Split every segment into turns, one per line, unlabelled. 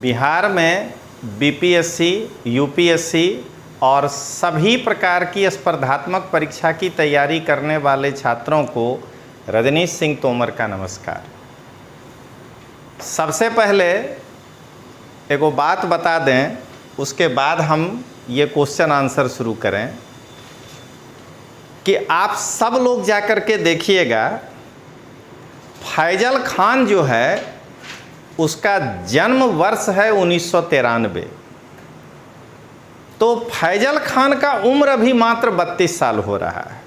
बिहार में BPSC, UPSC और सभी प्रकार की स्पर्धात्मक परीक्षा की तैयारी करने वाले छात्रों को रजनीश सिंह तोमर का नमस्कार। सबसे पहले एगो बात बता दें, उसके बाद हम ये क्वेश्चन आंसर शुरू करें कि आप सब लोग जाकर के देखिएगा, फैजल खान जो है उसका जन्म वर्ष है 1993। तो फैजल खान का उम्र अभी मात्र 32 साल हो रहा है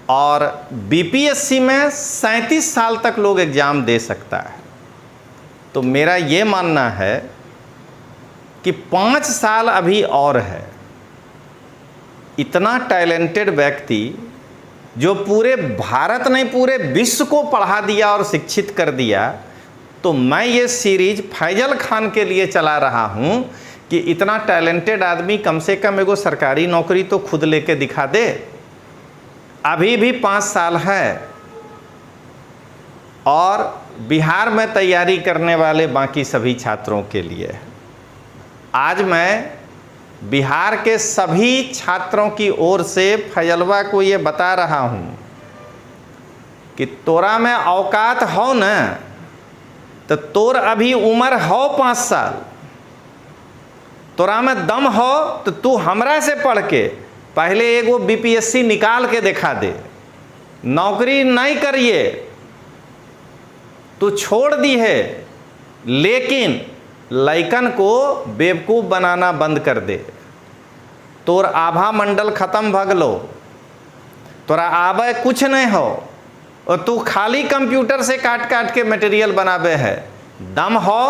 और बीपीएससी में 37 साल तक लोग एग्ज़ाम दे सकता है। तो मेरा ये मानना है कि 5 साल अभी और है। इतना टैलेंटेड व्यक्ति जो पूरे भारत नहीं पूरे विश्व को पढ़ा दिया और शिक्षित कर दिया, तो मैं ये सीरीज फैजल खान के लिए चला रहा हूँ कि इतना टैलेंटेड आदमी कम से कम एगो सरकारी नौकरी तो खुद लेके दिखा दे। अभी भी 5 साल है और बिहार में तैयारी करने वाले बाकी सभी छात्रों के लिए आज मैं बिहार के सभी छात्रों की ओर से फैजलवा को ये बता रहा हूँ कि तोरा में औकात हो न, तो तोर अभी उम्र हो 5 साल, तोरा में दम हो तो तू हमरा से पढ़ के पहले एगो बीपीएससी निकाल के दिखा दे। नौकरी नहीं करिए तू छोड़ दी है, लेकिन लइकन को बेवकूफ़ बनाना बंद कर दे। तोर आभा मंडल ख़त्म भगलो, तोरा आबे कुछ नहीं हो और तू खाली कंप्यूटर से काट काट के मटेरियल बनाबे है। दम हो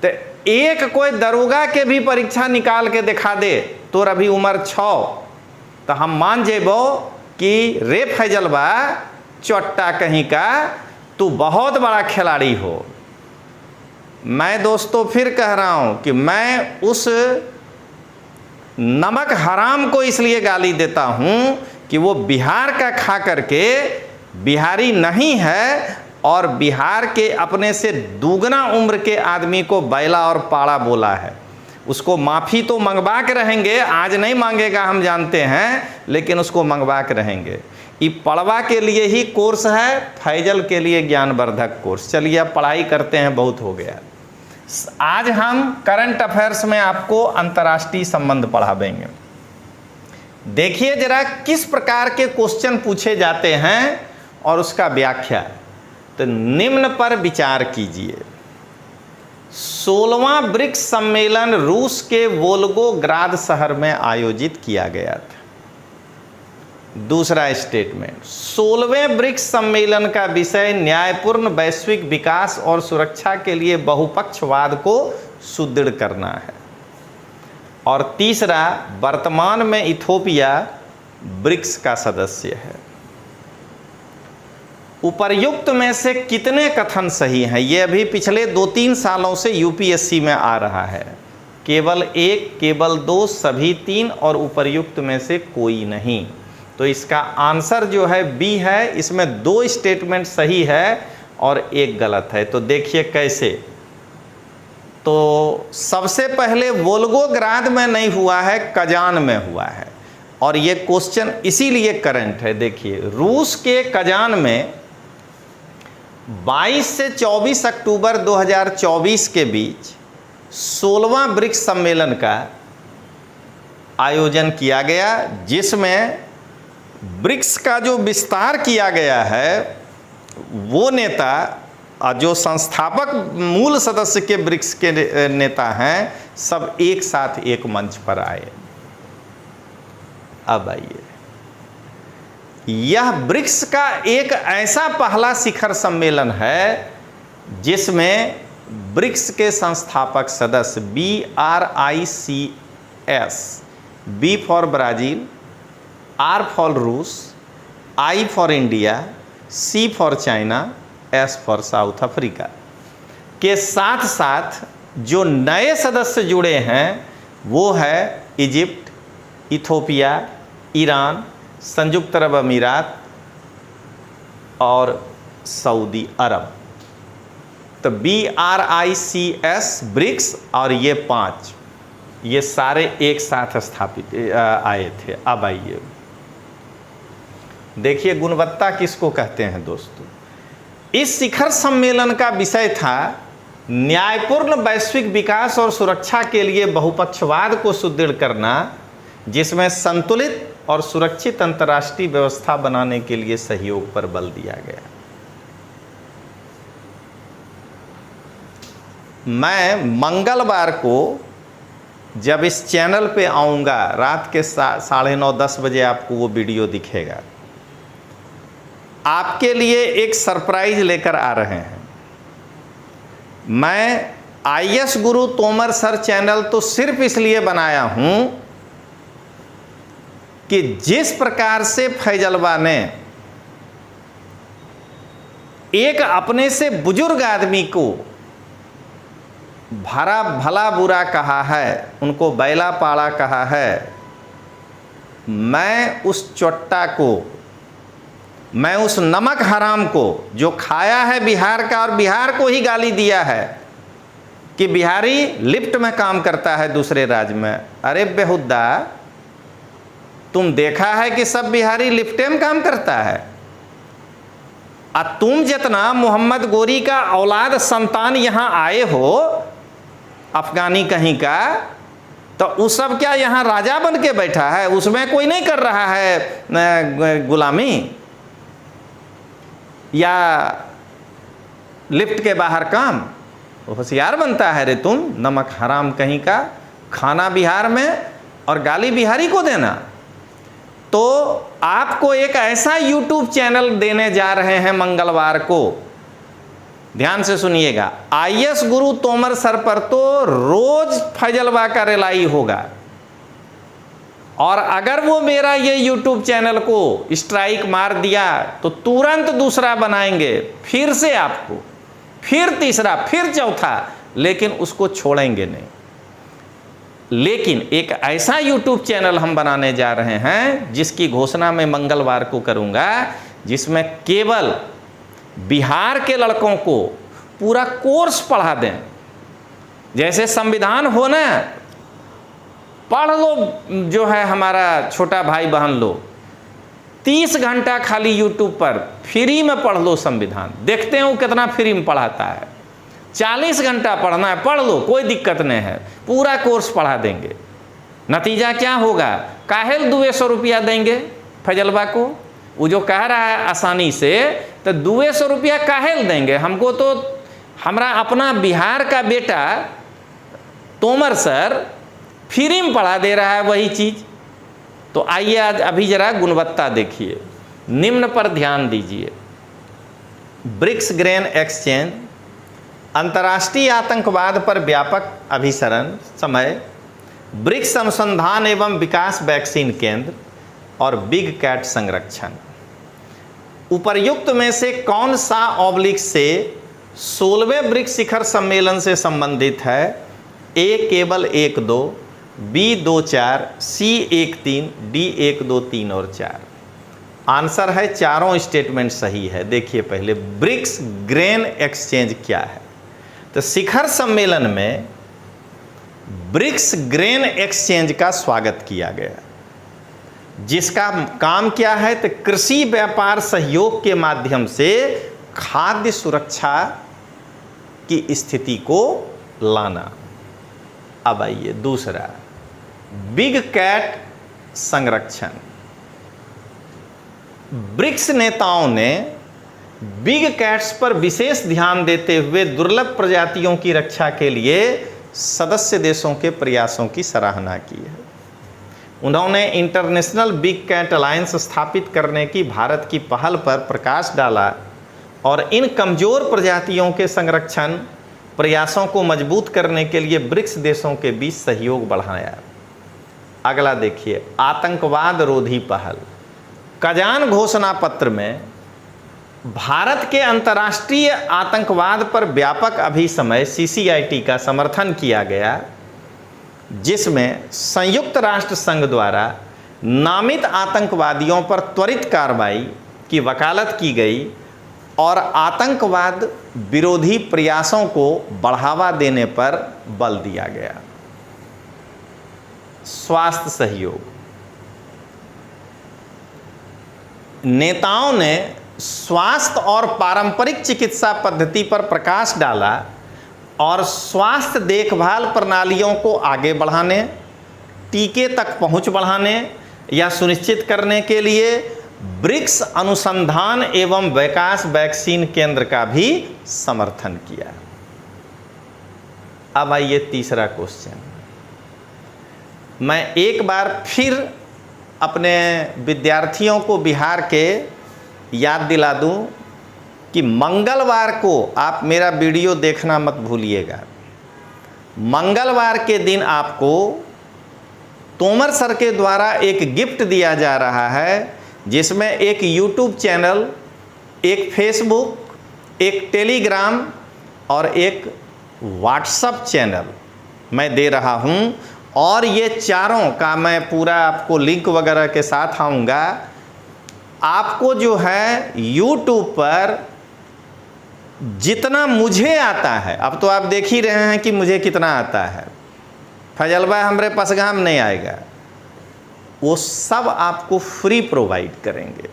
तो एक कोई दरोगा के भी परीक्षा निकाल के दिखा दे। तोर अभी उम्र 6, तो हम मान जेबो कि रे फैजलवा चोट्टा कहीं का तू बहुत बड़ा खिलाड़ी हो। मैं दोस्तों फिर कह रहा हूँ कि मैं उस नमक हराम को इसलिए गाली देता हूँ कि वो बिहार का खा करके बिहारी नहीं है और बिहार के अपने से दुगना उम्र के आदमी को बैला और पाड़ा बोला है। उसको माफ़ी तो मंगवा के रहेंगे, आज नहीं मांगेगा हम जानते हैं, लेकिन उसको मंगवा के रहेंगे। ये पढ़वा के लिए ही कोर्स है, फैजल के लिए ज्ञानवर्धक कोर्स। चलिए अब पढ़ाई करते हैं, बहुत हो गया। आज हम करंट अफेयर्स में आपको अंतर्राष्ट्रीय संबंध पढ़ावेंगे। देखिए जरा किस प्रकार के क्वेश्चन पूछे जाते हैं और उसका व्याख्या। तो निम्न पर विचार कीजिए। 16वां ब्रिक्स सम्मेलन रूस के वोल्गोग्राद शहर में आयोजित किया गया था। दूसरा स्टेटमेंट, 16वें ब्रिक्स सम्मेलन का विषय न्यायपूर्ण वैश्विक विकास और सुरक्षा के लिए बहुपक्षवाद को सुदृढ़ करना है। और तीसरा, वर्तमान में इथोपिया ब्रिक्स का सदस्य है। उपर्युक्त में से कितने कथन सही हैं? ये अभी पिछले 2-3 सालों से यूपीएससी में आ रहा है। केवल 1, केवल 2, सभी 3 और उपर्युक्त में से कोई नहीं। तो इसका आंसर जो है बी है। इसमें 2 स्टेटमेंट सही है और 1 गलत है। तो देखिए कैसे। तो सबसे पहले वोल्गोग्राद में नहीं हुआ है, कजान में हुआ है और ये क्वेश्चन इसीलिए करंट है। देखिए रूस के कजान में 22 से 24 अक्टूबर 2024 के बीच 16वां ब्रिक्स सम्मेलन का आयोजन किया गया, जिसमें ब्रिक्स का जो विस्तार किया गया है वो नेता जो संस्थापक मूल सदस्य के ब्रिक्स के नेता हैं, सब एक साथ एक मंच पर आए। अब आइए, यह ब्रिक्स का एक ऐसा पहला शिखर सम्मेलन है जिसमें ब्रिक्स के संस्थापक सदस्य BRICS, B for Brazil, R for रूस, I for India, C for China, S for south Africa के साथ साथ जो नए सदस्य जुड़े हैं वो है इजिप्ट, इथोपिया, ईरान, संयुक्त अरब अमीरात और सऊदी अरब। तो BRICS ब्रिक्स और ये 5, ये सारे एक साथ स्थापित आए थे। अब आइए देखिए गुणवत्ता किसको कहते हैं दोस्तों। इस शिखर सम्मेलन का विषय था न्यायपूर्ण वैश्विक विकास और सुरक्षा के लिए बहुपक्षवाद को सुदृढ़ करना, जिसमें संतुलित और सुरक्षित अंतर्राष्ट्रीय व्यवस्था बनाने के लिए सहयोग पर बल दिया गया। मैं मंगलवार को जब इस चैनल पे आऊँगा, रात के 9:30-10 बजे आपको वो वीडियो दिखेगा। आपके लिए एक सरप्राइज लेकर आ रहे हैं। मैं IS Guru Tomar sir channel तो सिर्फ इसलिए बनाया हूं कि जिस प्रकार से फैजलवा ने एक अपने से बुजुर्ग आदमी को भला बुरा कहा है, उनको बैला पाड़ा कहा है, मैं उस चोट्टा को, मैं उस नमक हराम को जो खाया है बिहार का और बिहार को ही गाली दिया है कि बिहारी लिफ्ट में काम करता है दूसरे राज्य में। अरे बेहुदा, तुम देखा है कि सब बिहारी लिफ्टे में काम करता है? तुम जितना मोहम्मद गोरी का औलाद संतान यहाँ आए हो अफगानी कहीं का, तो उस सब क्या यहाँ राजा बन के बैठा है? उसमें कोई नहीं कर रहा है गुलामी या लिफ्ट के बाहर काम। होशियार बनता है रे तुम, नमक हराम कहीं का, खाना बिहार में और गाली बिहारी को देना। तो आपको एक ऐसा YouTube चैनल देने जा रहे हैं मंगलवार को, ध्यान से सुनिएगा। IS गुरु तोमर सर पर तो रोज फैजलवा का रिलाई होगा, और अगर वो मेरा ये YouTube चैनल को स्ट्राइक मार दिया तो तुरंत दूसरा बनाएंगे, फिर से आपको, फिर तीसरा, फिर चौथा, लेकिन उसको छोड़ेंगे नहीं। लेकिन एक ऐसा YouTube चैनल हम बनाने जा रहे हैं जिसकी घोषणा मैं मंगलवार को करूंगा, जिसमें केवल बिहार के लड़कों को पूरा कोर्स पढ़ा दें। जैसे संविधान हो ना, पढ़ लो, जो है हमारा छोटा भाई बहन लोग 30 घंटा खाली YouTube पर फ्री में पढ़ लो संविधान, देखते हो कितना फ्री में पढ़ाता है। 40 घंटा पढ़ना है, पढ़ लो, कोई दिक्कत नहीं है, पूरा कोर्स पढ़ा देंगे। नतीजा क्या होगा? काहेल 200 रुपया देंगे फैजलवा को? वो जो कह रहा है आसानी से, तो 200 रुपया काहेल देंगे हमको? तो हमारा अपना बिहार का बेटा तोमर सर फ्री में पढ़ा दे रहा है वही चीज़। तो आइए आज अभी जरा गुणवत्ता देखिए, निम्न पर ध्यान दीजिए। ब्रिक्स ग्रेन एक्सचेंज, अंतर्राष्ट्रीय आतंकवाद पर व्यापक अभिसरण समय, ब्रिक्स अनुसंधान एवं विकास वैक्सीन केंद्र और बिग कैट संरक्षण। उपर्युक्त में से कौन सा ऑब्लिक से 16वें ब्रिक्स शिखर सम्मेलन से संबंधित है? A केवल 1, 2, B 2, 4, C 1, 3, D 1, 2, 3 और 4। आंसर है चारों स्टेटमेंट सही है। देखिए पहले ब्रिक्स ग्रेन एक्सचेंज क्या है। तो शिखर सम्मेलन में ब्रिक्स ग्रेन एक्सचेंज का स्वागत किया गया, जिसका काम क्या है? तो कृषि व्यापार सहयोग के माध्यम से खाद्य सुरक्षा की स्थिति को लाना। अब आइए दूसरा, बिग कैट संरक्षण। ब्रिक्स नेताओं ने बिग कैट्स पर विशेष ध्यान देते हुए दुर्लभ प्रजातियों की रक्षा के लिए सदस्य देशों के प्रयासों की सराहना की है। उन्होंने इंटरनेशनल बिग कैट अलायंस स्थापित करने की भारत की पहल पर प्रकाश डाला और इन कमजोर प्रजातियों के संरक्षण प्रयासों को मजबूत करने के लिए ब्रिक्स देशों के बीच सहयोग बढ़ाया। अगला देखिए, आतंकवाद रोधी पहल। कजान घोषणा पत्र में भारत के अंतर्राष्ट्रीय आतंकवाद पर व्यापक अभिसमय CCIT का समर्थन किया गया, जिसमें संयुक्त राष्ट्र संघ द्वारा नामित आतंकवादियों पर त्वरित कार्रवाई की वकालत की गई और आतंकवाद विरोधी प्रयासों को बढ़ावा देने पर बल दिया गया। स्वास्थ्य सहयोग, नेताओं ने स्वास्थ्य और पारंपरिक चिकित्सा पद्धति पर प्रकाश डाला और स्वास्थ्य देखभाल प्रणालियों को आगे बढ़ाने, टीके तक पहुंच बढ़ाने या सुनिश्चित करने के लिए ब्रिक्स अनुसंधान एवं विकास वैक्सीन केंद्र का भी समर्थन किया। अब आइए तीसरा क्वेश्चन। मैं एक बार फिर अपने विद्यार्थियों को बिहार के याद दिला दूं कि मंगलवार को आप मेरा वीडियो देखना मत भूलिएगा। मंगलवार के दिन आपको तोमर सर के द्वारा एक गिफ्ट दिया जा रहा है, जिसमें एक यूट्यूब चैनल, एक फेसबुक, एक टेलीग्राम और एक व्हाट्सएप चैनल मैं दे रहा हूं। और ये चारों का मैं पूरा आपको लिंक वगैरह के साथ आऊँगा। आपको जो है यूट्यूब पर जितना मुझे आता है, अब तो आप देख ही रहे हैं कि मुझे कितना आता है, फजल भाई हमरे पास काम नहीं आएगा, वो सब आपको फ्री प्रोवाइड करेंगे।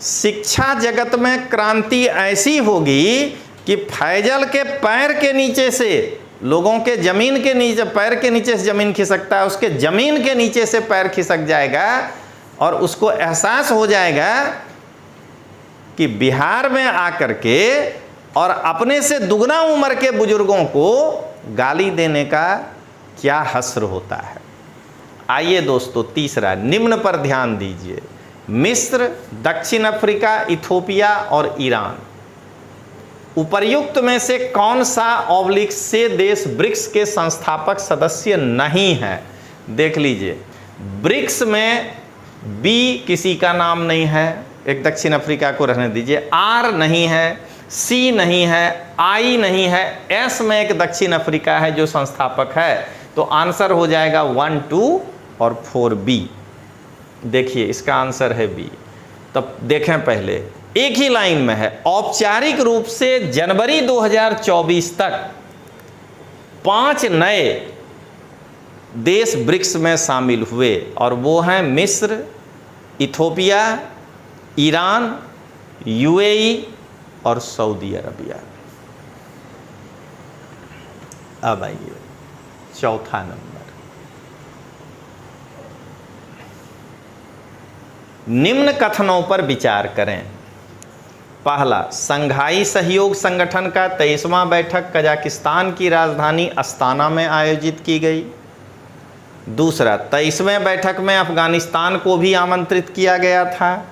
शिक्षा जगत में क्रांति ऐसी होगी कि फैजल के पैर के नीचे से लोगों के जमीन के नीचे, पैर के नीचे से जमीन खिसकता है, उसके जमीन के नीचे से पैर खिसक जाएगा और उसको एहसास हो जाएगा कि बिहार में आकर के और अपने से दुगना उम्र के बुजुर्गों को गाली देने का क्या हश्र होता है। आइए दोस्तों, तीसरा, निम्न पर ध्यान दीजिए। मिस्र, दक्षिण अफ्रीका, इथोपिया और ईरान, उपर्युक्त में से कौन सा ऑब्लिक से देश ब्रिक्स के संस्थापक सदस्य नहीं है? देख लीजिए, ब्रिक्स में बी किसी का नाम नहीं है, एक दक्षिण अफ्रीका को रहने दीजिए, आर नहीं है, सी नहीं है, आई नहीं है, एस में एक दक्षिण अफ्रीका है जो संस्थापक है। तो आंसर हो जाएगा 1, 2 और 4 बी। देखिए इसका आंसर है बी। तब देखें, पहले एक ही लाइन में है, औपचारिक रूप से जनवरी 2024 तक 5 नए देश ब्रिक्स में शामिल हुए और वो हैं मिस्र, इथोपिया, ईरान, यूएई और सऊदी अरबिया। अब आइए चौथा नंबर, निम्न कथनों पर विचार करें। पहला, संघाई सहयोग संगठन का 23वां बैठक कजाकिस्तान की राजधानी अस्ताना में आयोजित की गई। दूसरा, 23वें बैठक में अफगानिस्तान को भी आमंत्रित किया गया था।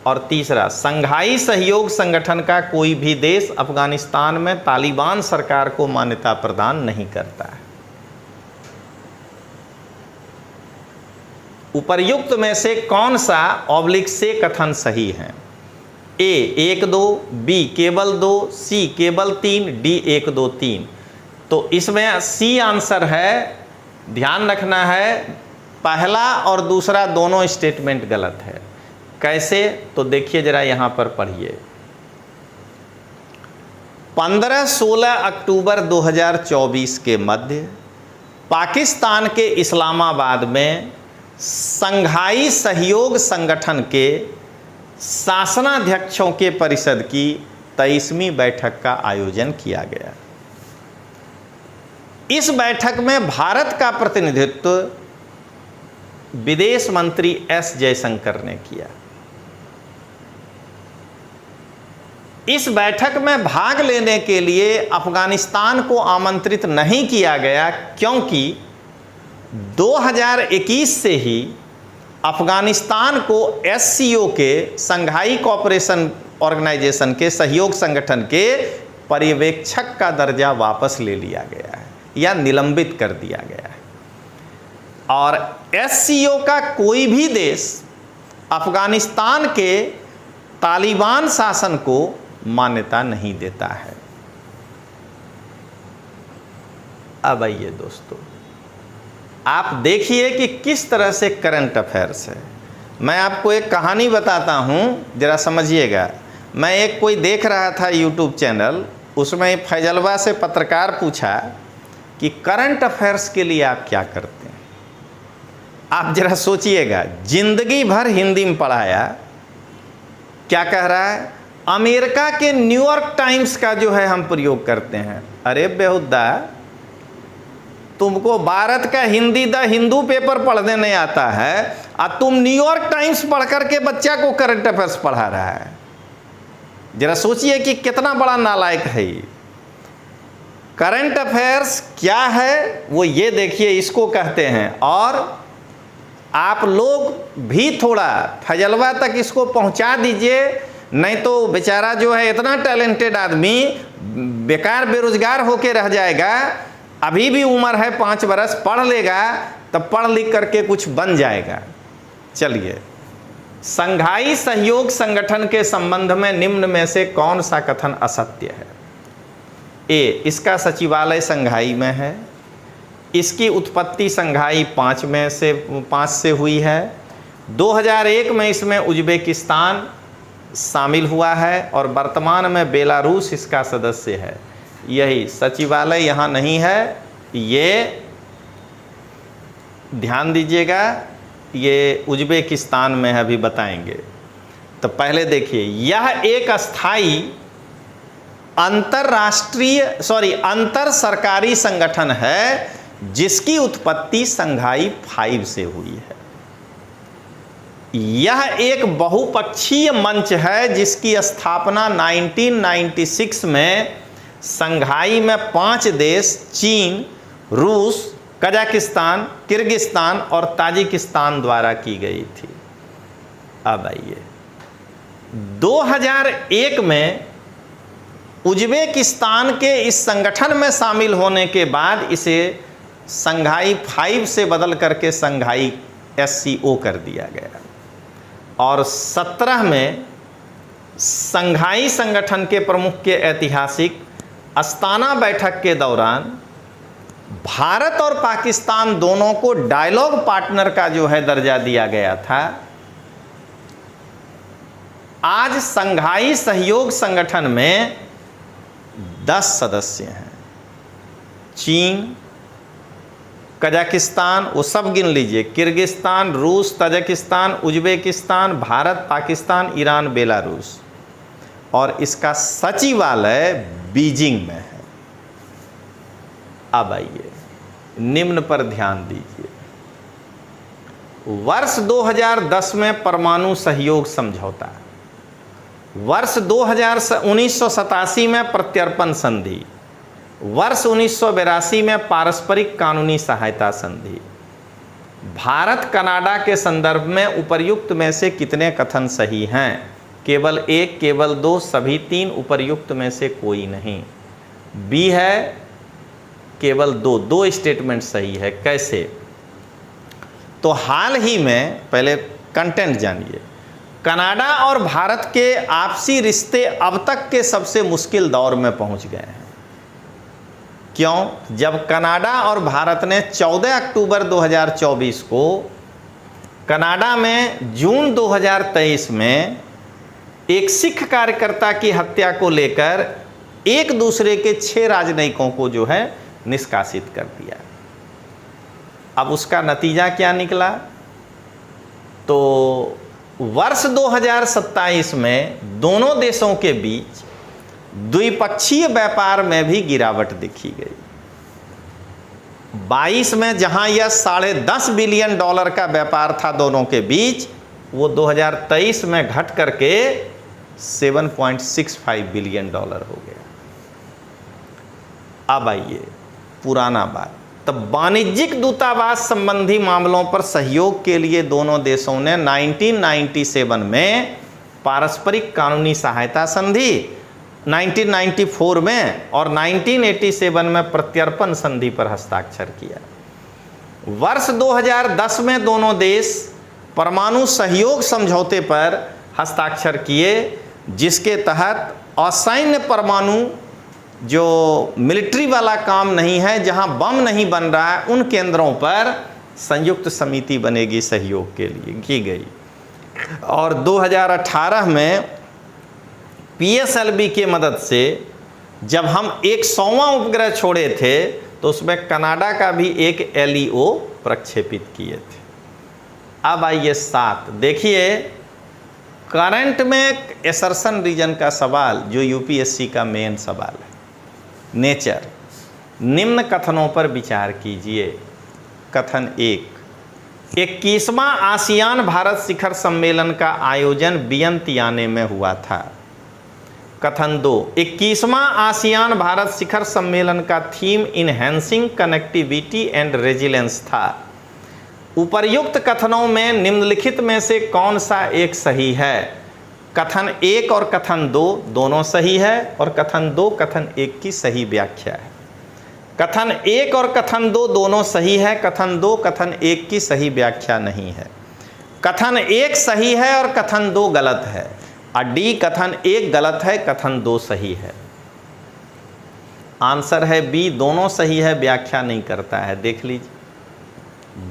और तीसरा, संघाई सहयोग संगठन का कोई भी देश अफगानिस्तान में तालिबान सरकार को मान्यता प्रदान नहीं करता है। उपर्युक्त में से कौन सा ऑब्लिक से कथन सही है? ए 1, 2, बी केवल 2, सी केवल 3, डी 1, 2, 3। तो इसमें सी आंसर है। ध्यान रखना है, पहला और दूसरा दोनों स्टेटमेंट गलत है। कैसे? तो देखिए जरा यहाँ पर पढ़िए। 15-16 अक्टूबर 2024 के मध्य पाकिस्तान के इस्लामाबाद में संघाई सहयोग संगठन के शासनाध्यक्षों के परिषद की 23वीं बैठक का आयोजन किया गया। इस बैठक में भारत का प्रतिनिधित्व विदेश मंत्री एस जयशंकर ने किया। इस बैठक में भाग लेने के लिए अफगानिस्तान को आमंत्रित नहीं किया गया, क्योंकि 2021 से ही अफगानिस्तान को एससीओ के, संघाई कोऑपरेशन ऑर्गेनाइजेशन के सहयोग संगठन के पर्यवेक्षक का दर्जा वापस ले लिया गया है या निलंबित कर दिया गया है। और एससीओ का कोई भी देश अफगानिस्तान के तालिबान शासन को मान्यता नहीं देता है। अब आइए दोस्तों, आप देखिए कि किस तरह से करंट अफेयर्स है। मैं आपको एक कहानी बताता हूँ, जरा समझिएगा। मैं एक कोई देख रहा था यूट्यूब चैनल, उसमें फैजलवा से पत्रकार पूछा कि करंट अफेयर्स के लिए आप क्या करते हैं। आप जरा सोचिएगा, जिंदगी भर हिंदी में पढ़ाया, क्या कह रहा है, अमेरिका के न्यूयॉर्क टाइम्स का जो है हम प्रयोग करते हैं। अरे बेहुदा, तुमको भारत का हिंदी द हिंदू पेपर पढ़ने नहीं आता है और तुम न्यूयॉर्क टाइम्स पढ़ करके बच्चा को करंट अफेयर्स पढ़ा रहा है। जरा सोचिए कि कितना बड़ा नालायक है ये। करंट अफेयर्स क्या है वो ये देखिए, इसको कहते हैं। और आप लोग भी थोड़ा फैजलवा तक इसको पहुंचा दीजिए, नहीं तो बेचारा जो है इतना टैलेंटेड आदमी बेकार बेरोजगार होके रह जाएगा। अभी भी उम्र है 5 बरस, पढ़ लेगा तब पढ़ लिख करके कुछ बन जाएगा। चलिए, संघाई सहयोग संगठन के संबंध में निम्न में से कौन सा कथन असत्य है। ए, इसका सचिवालय संघाई में है, इसकी उत्पत्ति संघाई 5 से हुई है, 2001 में इसमें उज्बेकिस्तान शामिल हुआ है और वर्तमान में बेलारूस इसका सदस्य है। यही सचिवालय यहाँ नहीं है, ये ध्यान दीजिएगा, ये उज्बेकिस्तान में है, अभी बताएंगे। तो पहले देखिए, यह एक अस्थाई अंतर सरकारी संगठन है जिसकी उत्पत्ति संघाई 5 से हुई है। यह एक बहुपक्षीय मंच है जिसकी स्थापना 1996 में संघाई में 5 देश चीन, रूस, कजाकिस्तान, किर्गिस्तान और ताजिकिस्तान द्वारा की गई थी। अब आइए, 2001 में उज्बेकिस्तान के इस संगठन में शामिल होने के बाद इसे संघाई 5 से बदल करके संघाई SCO कर दिया गया। और 17 में संघाई संगठन के प्रमुख के ऐतिहासिक अस्ताना बैठक के दौरान भारत और पाकिस्तान दोनों को डायलॉग पार्टनर का जो है दर्जा दिया गया था। आज संघाई सहयोग संगठन में 10 सदस्य हैं। चीन, कजाकिस्तान, वो सब गिन लीजिए, किर्गिस्तान, रूस, Tajikistan, Uzbekistan, Bharat, Pakistan, Iran, Belarus. और इसका सचिवालय बीजिंग में है। अब आइए, निम्न पर ध्यान दीजिए। वर्ष 2010 में परमाणु सहयोग समझौता, वर्ष 1987 में प्रत्यर्पण संधि, वर्ष 1982 में पारस्परिक कानूनी सहायता संधि। भारत कनाडा के संदर्भ में उपर्युक्त में से कितने कथन सही हैं? केवल 1, केवल 2, सभी 3, उपर्युक्त में से कोई नहीं। बी है केवल 2 स्टेटमेंट सही है। कैसे? तो हाल ही में, पहले कंटेंट जानिए, कनाडा और भारत के आपसी रिश्ते अब तक के सबसे मुश्किल दौर में पहुंच गए हैं। क्यों? जब कनाडा और भारत ने 14 अक्टूबर 2024 को कनाडा में जून 2023 में एक सिख कार्यकर्ता की हत्या को लेकर एक दूसरे के 6 राजनयिकों को जो है निष्कासित कर दिया। अब उसका नतीजा क्या निकला? तो वर्ष 2027 में दोनों देशों के बीच द्विपक्षीय व्यापार में भी गिरावट देखी गई। 22 में जहां यह $10.5 बिलियन का व्यापार था दोनों के बीच, वो 2023 में घट करके $7.65 बिलियन हो गया। अब आइए पुराना बात, तब वाणिज्यिक दूतावास संबंधी मामलों पर सहयोग के लिए दोनों देशों ने 1997 में पारस्परिक कानूनी सहायता संधि, 1994 में और 1987 में प्रत्यर्पण संधि पर हस्ताक्षर किया। वर्ष 2010 में दोनों देश परमाणु सहयोग समझौते पर हस्ताक्षर किए, जिसके तहत असैन्य परमाणु, जो मिलिट्री वाला काम नहीं है, जहां बम नहीं बन रहा है, उन केंद्रों पर संयुक्त समिति बनेगी सहयोग के लिए, की गई। और 2018 में PSLV के मदद से जब हम 100वां उपग्रह छोड़े थे तो उसमें कनाडा का भी एक LEO प्रक्षेपित किए थे। अब आइए 7, देखिए करंट में एसर्शन रीजन का सवाल जो UPSC का मेन सवाल है। नेचर, निम्न कथनों पर विचार कीजिए। कथन 1, 21वां आसियान भारत शिखर सम्मेलन का आयोजन वियंतियाने में हुआ था। कथन 2, 21वां आसियान भारत शिखर सम्मेलन का theme enhancing connectivity and resilience था। उपर्युक्त कथनों में निम्नलिखित में से कौन सा एक सही है? कथन 1 और कथन 2 दोनों सही है और कथन 2 कथन 1 की सही व्याख्या है। कथन 1 और कथन 2 दोनों सही है, कथन 2 कथन 1 की सही व्याख्या नहीं है। कथन 1 सही है और कथन 2 गलत है। D कथन 1 गलत है, कथन 2 सही है। आंसर है B, दोनों सही है, व्याख्या नहीं करता है। देख लीजिए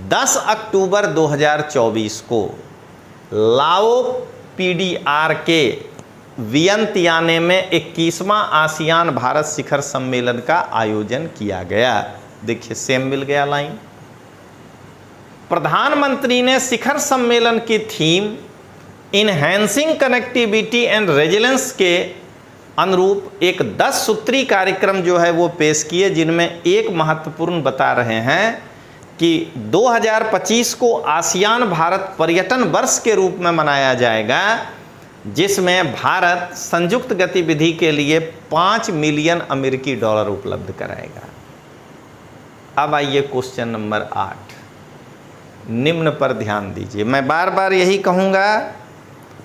10 अक्टूबर 2024 को लाओ PDR के वियंतियाने में 21वां आसियान भारत शिखर सम्मेलन का आयोजन किया गया। देखिए सेम मिल गया लाइन। प्रधानमंत्री ने शिखर सम्मेलन की theme enhancing connectivity and resilience के अनुरूप एक 10 सूत्री कार्यक्रम जो है वो पेश किए, जिनमें एक महत्वपूर्ण बता रहे हैं कि 2025 को आसियान भारत पर्यटन वर्ष के रूप में मनाया जाएगा, जिसमें भारत संयुक्त गतिविधि के लिए 5 मिलियन अमेरिकी डॉलर उपलब्ध कराएगा। अब आइए क्वेश्चन नंबर 8, निम्न पर ध्यान दीजिए। मैं बार बार यही कहूँगा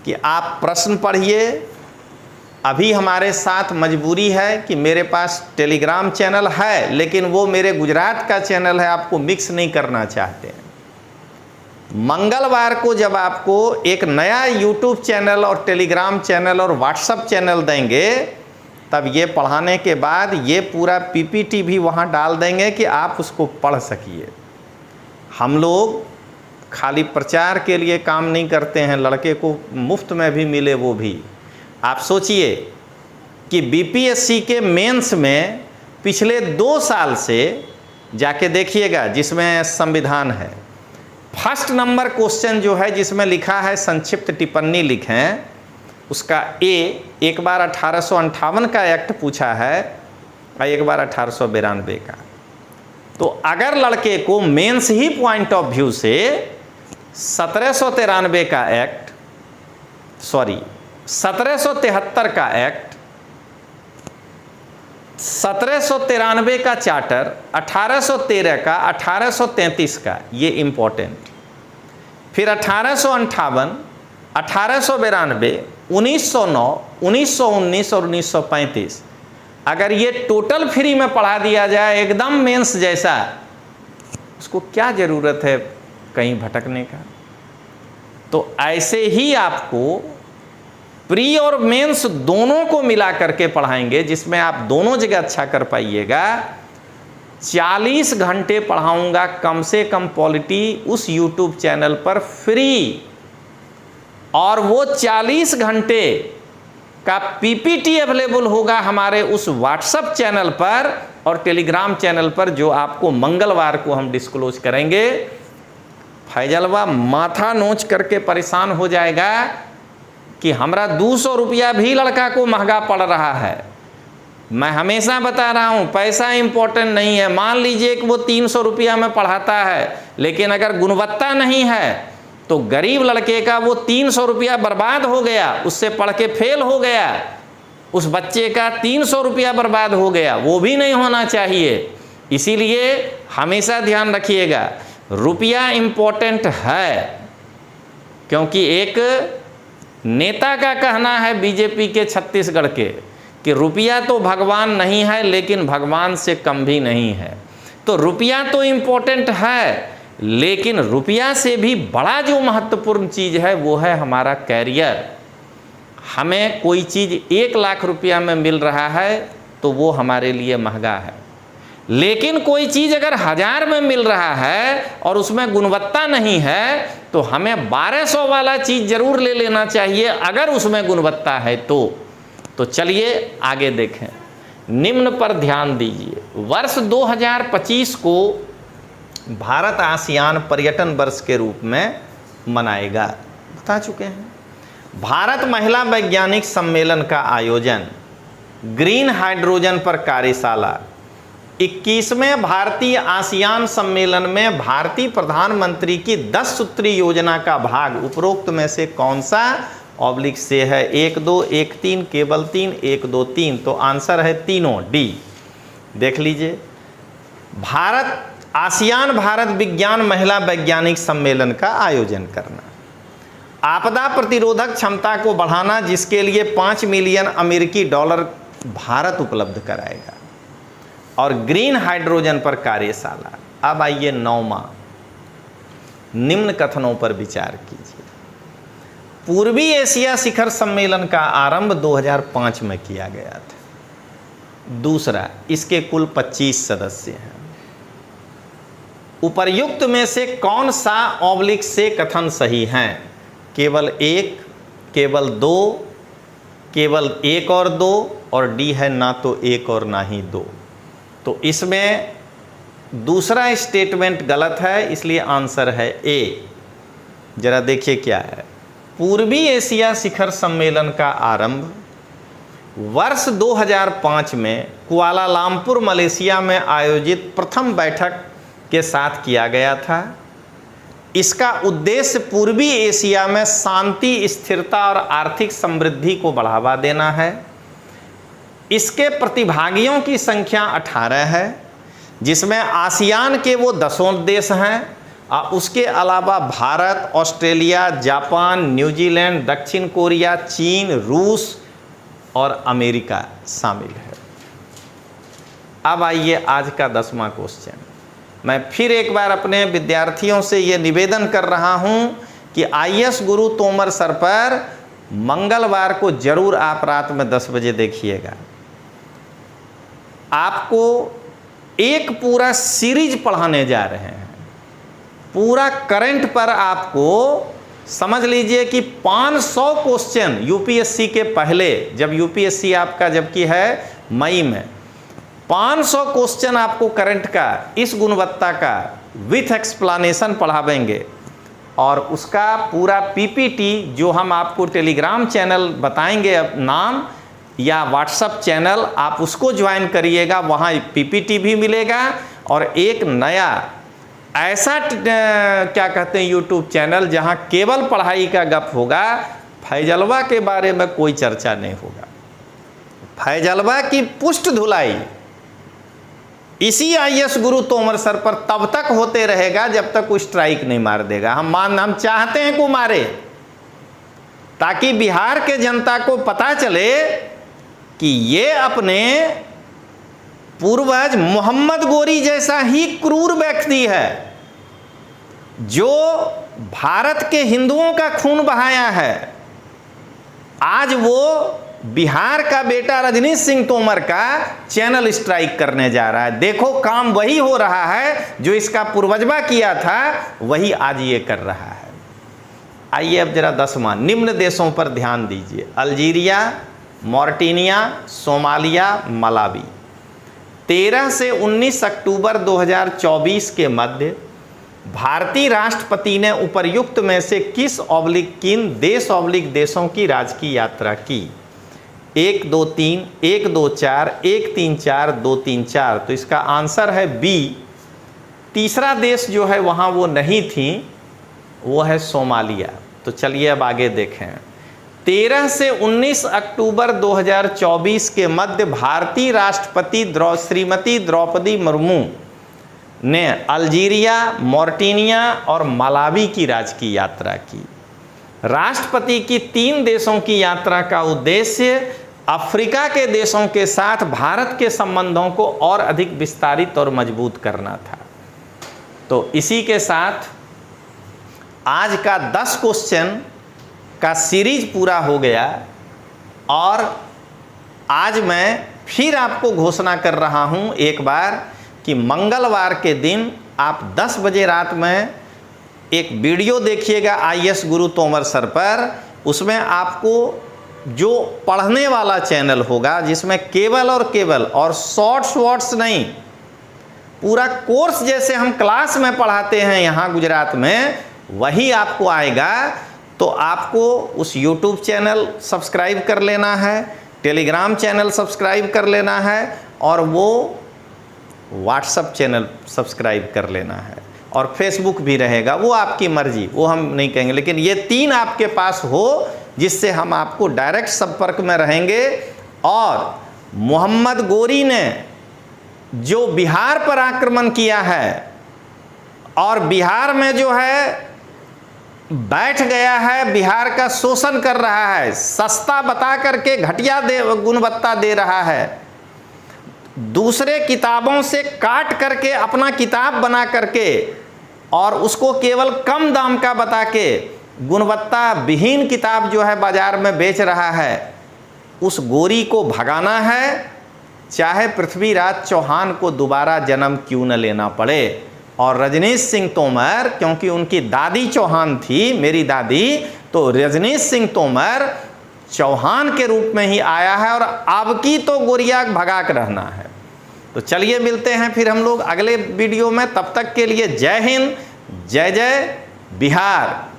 कि आप प्रश्न पढ़िए। अभी हमारे साथ मजबूरी है कि मेरे पास टेलीग्राम चैनल है, लेकिन वो मेरे गुजरात का चैनल है, आपको मिक्स नहीं करना चाहते हैं। मंगलवार को जब आपको एक नया यूट्यूब चैनल और टेलीग्राम चैनल और व्हाट्सएप चैनल देंगे, तब ये पढ़ाने के बाद ये पूरा PPT भी वहाँ डाल देंगे कि आप उसको पढ़ सकिए। हम लोग खाली प्रचार के लिए काम नहीं करते हैं, लड़के को मुफ्त में भी मिले वो भी। आप सोचिए कि BPSC के मेंस में पिछले 2 साल से जाके देखिएगा, जिसमें संविधान है, फर्स्ट नंबर क्वेश्चन जो है जिसमें लिखा है संक्षिप्त टिप्पणी लिखें, उसका एक बार 1858 का एक्ट पूछा है और एक बार 1892 का। तो अगर लड़के को मेंस ही पॉइंट ऑफ व्यू से 1793 का एक्ट, 1773 का एक्ट, 1793 का चार्टर, 1813 का, 1833 का, ये इम्पोर्टेंट, फिर 1858, 1892, 1909, 1919 और 1935, अगर ये टोटल फ्री में पढ़ा दिया जाए एकदम मेंस जैसा, उसको क्या ज़रूरत है कहीं भटकने का। तो ऐसे ही आपको प्री और मेंस दोनों को मिला करके पढ़ाएंगे, जिसमें आप दोनों जगह अच्छा कर पाइएगा। 40 घंटे पढ़ाऊंगा कम से कम पॉलिटी उस यूट्यूब चैनल पर फ्री, और वो 40 घंटे का PPT अवेलेबल होगा हमारे उस व्हाट्सएप चैनल पर और टेलीग्राम चैनल पर, जो आपको मंगलवार को हम डिस्क्लोज करेंगे। फैजलवा माथा नोच करके परेशान हो जाएगा कि हमारा 200 रुपया भी लड़का को महंगा पड़ रहा है। मैं हमेशा बता रहा हूँ पैसा इंपॉर्टेंट नहीं है। मान लीजिए कि वो 300 रुपया में पढ़ाता है, लेकिन अगर गुणवत्ता नहीं है तो गरीब लड़के का वो 300 रुपया बर्बाद हो गया, उससे पढ़ के फेल हो गया, उस बच्चे का 300 रुपया बर्बाद हो गया। वो भी नहीं होना चाहिए। इसीलिए हमेशा ध्यान रखिएगा, रुपया इम्पोर्टेंट है, क्योंकि एक नेता का कहना है बीजेपी के छत्तीसगढ़ के कि रुपया तो भगवान नहीं है, लेकिन भगवान से कम भी नहीं है। तो रुपया तो इम्पोर्टेंट है, लेकिन रुपया से भी बड़ा जो महत्वपूर्ण चीज़ है वो है हमारा कैरियर। हमें कोई चीज़ 1 लाख रुपया में मिल रहा है तो वो हमारे लिए महंगा है, लेकिन कोई चीज़ अगर 1000 में मिल रहा है और उसमें गुणवत्ता नहीं है तो हमें 1200 वाला चीज़ ज़रूर ले लेना चाहिए, अगर उसमें गुणवत्ता है तो। तो चलिए आगे देखें, निम्न पर ध्यान दीजिए। वर्ष 2025 को भारत आसियान पर्यटन वर्ष के रूप में मनाएगा, बता चुके हैं। भारत महिला वैज्ञानिक सम्मेलन का आयोजन, ग्रीन हाइड्रोजन पर कार्यशाला, 21वें भारतीय आसियान सम्मेलन में भारतीय प्रधानमंत्री की 10 सूत्री योजना का भाग उपरोक्त में से कौन सा ऑब्लिक से है? 1 2 1 3, केवल 3, 1 2 3। तो आंसर है तीनों, डी। देख लीजिए, भारत आसियान भारत विज्ञान महिला वैज्ञानिक सम्मेलन का आयोजन करना, आपदा प्रतिरोधक क्षमता को बढ़ाना जिसके लिए 5 मिलियन अमेरिकी डॉलर भारत उपलब्ध कराएगा, और ग्रीन हाइड्रोजन पर कार्यशाला। अब आइए 9वां, निम्न कथनों पर विचार कीजिए। पूर्वी एशिया शिखर सम्मेलन का आरंभ 2005 में किया गया था। दूसरा, इसके कुल 25 सदस्य हैं। उपर्युक्त में से कौन सा ऑब्लिक से कथन सही हैं? केवल 1, केवल 2, केवल 1 और 2, और डी है ना तो 1 और ना ही 2। तो इसमें दूसरा स्टेटमेंट गलत है, इसलिए आंसर है ए। जरा देखिए क्या है। पूर्वी एशिया शिखर सम्मेलन का आरंभ वर्ष 2005 में कुआलालंपुर मलेशिया में आयोजित प्रथम बैठक के साथ किया गया था। इसका उद्देश्य पूर्वी एशिया में शांति, स्थिरता और आर्थिक समृद्धि को बढ़ावा देना है। इसके प्रतिभागियों की संख्या 18 है, जिसमें आसियान के वो 10 देश हैं, और उसके अलावा भारत, ऑस्ट्रेलिया, जापान, न्यूजीलैंड, दक्षिण कोरिया, चीन, रूस और अमेरिका शामिल है। अब आइए आज का 10वां क्वेश्चन। मैं फिर एक बार अपने विद्यार्थियों से ये निवेदन कर रहा हूँ कि IAS गुरु तोमर सर पर मंगलवार को जरूर आप रात में 10 बजे देखिएगा। आपको एक पूरा सीरीज पढ़ाने जा रहे हैं, पूरा करंट पर। आपको समझ लीजिए कि 500 क्वेश्चन यूपीएससी के पहले, जब यूपीएससी आपका जबकि है मई में, 500 क्वेश्चन आपको करंट का इस गुणवत्ता का विथ एक्सप्लेनेशन पढ़ावेंगे, और उसका पूरा पीपीटी जो हम आपको टेलीग्राम चैनल बताएंगे नाम, या व्हाट्सएप चैनल, आप उसको ज्वाइन करिएगा, वहाँ पीपीटी भी मिलेगा। और एक नया ऐसा क्या कहते हैं यूट्यूब चैनल जहाँ केवल पढ़ाई का गप होगा, फैजलवा के बारे में कोई चर्चा नहीं होगा। फैजलवा की पुष्ट धुलाई इसी IAS गुरु तोमर सर पर तब तक होते रहेगा जब तक कोई स्ट्राइक नहीं मार देगा। हम चाहते हैं को मारे, ताकि बिहार के जनता को पता चले कि ये अपने पूर्वज मोहम्मद गोरी जैसा ही क्रूर व्यक्ति है, जो भारत के हिंदुओं का खून बहाया है। आज वो बिहार का बेटा रजनीश सिंह तोमर का चैनल स्ट्राइक करने जा रहा है। देखो, काम वही हो रहा है जो इसका पूर्वजवा किया था, वही आज ये कर रहा है। आइए अब जरा 10वां, निम्न देशों पर ध्यान दीजिए। Algeria, Mauritania, Somalia, Malawi. 13 से 19 अक्टूबर 2024 के मध्य भारतीय राष्ट्रपति ने उपर्युक्त में से किन देशों की राजकीय यात्रा की? 1 2 3, 1 2 4, 1 3 4, 2 3 4। तो इसका आंसर है बी। तीसरा देश जो है वहाँ वो नहीं थी, वो है सोमालिया। तो चलिए अब आगे देखें। 13 से 19 अक्टूबर 2024 के मध्य भारतीय राष्ट्रपति श्रीमती द्रौपदी मुर्मू ने अल्जीरिया, मॉरिटानिया और मलावी की राजकीय यात्रा की। राष्ट्रपति की 3 देशों की यात्रा का उद्देश्य अफ्रीका के देशों के साथ भारत के संबंधों को और अधिक विस्तारित और मजबूत करना था। तो इसी के साथ आज का 10 क्वेश्चन का सीरीज पूरा हो गया, और आज मैं फिर आपको घोषणा कर रहा हूं एक बार कि मंगलवार के दिन आप 10 बजे रात में एक वीडियो देखिएगा IAS गुरु तोमर सर पर। उसमें आपको जो पढ़ने वाला चैनल होगा, जिसमें केवल और शॉर्ट्स नहीं, पूरा कोर्स जैसे हम क्लास में पढ़ाते हैं यहाँ गुजरात में, वही आपको आएगा। तो आपको उस YouTube चैनल सब्सक्राइब कर लेना है, टेलीग्राम चैनल सब्सक्राइब कर लेना है, और वो व्हाट्सएप चैनल सब्सक्राइब कर लेना है, और फेसबुक भी रहेगा, वो आपकी मर्जी, वो हम नहीं कहेंगे, लेकिन ये 3 आपके पास हो, जिससे हम आपको डायरेक्ट संपर्क में रहेंगे। और मोहम्मद गोरी ने जो बिहार पर आक्रमण किया है और बिहार में जो है बैठ गया है, बिहार का शोषण कर रहा है, सस्ता बता करके घटिया गुणवत्ता दे रहा है, दूसरे किताबों से काट करके अपना किताब बना करके और उसको केवल कम दाम का बता के गुणवत्ता विहीन किताब जो है बाजार में बेच रहा है, उस गोरी को भगाना है, चाहे पृथ्वीराज चौहान को दोबारा जन्म क्यों न लेना पड़े। और रजनीश सिंह तोमर, क्योंकि उनकी दादी चौहान थी, मेरी दादी, तो रजनीश सिंह तोमर चौहान के रूप में ही आया है, और अब की तो गोरिया भगा कर रहना है। तो चलिए मिलते हैं फिर हम लोग अगले वीडियो में, तब तक के लिए जय हिंद, जय जय बिहार।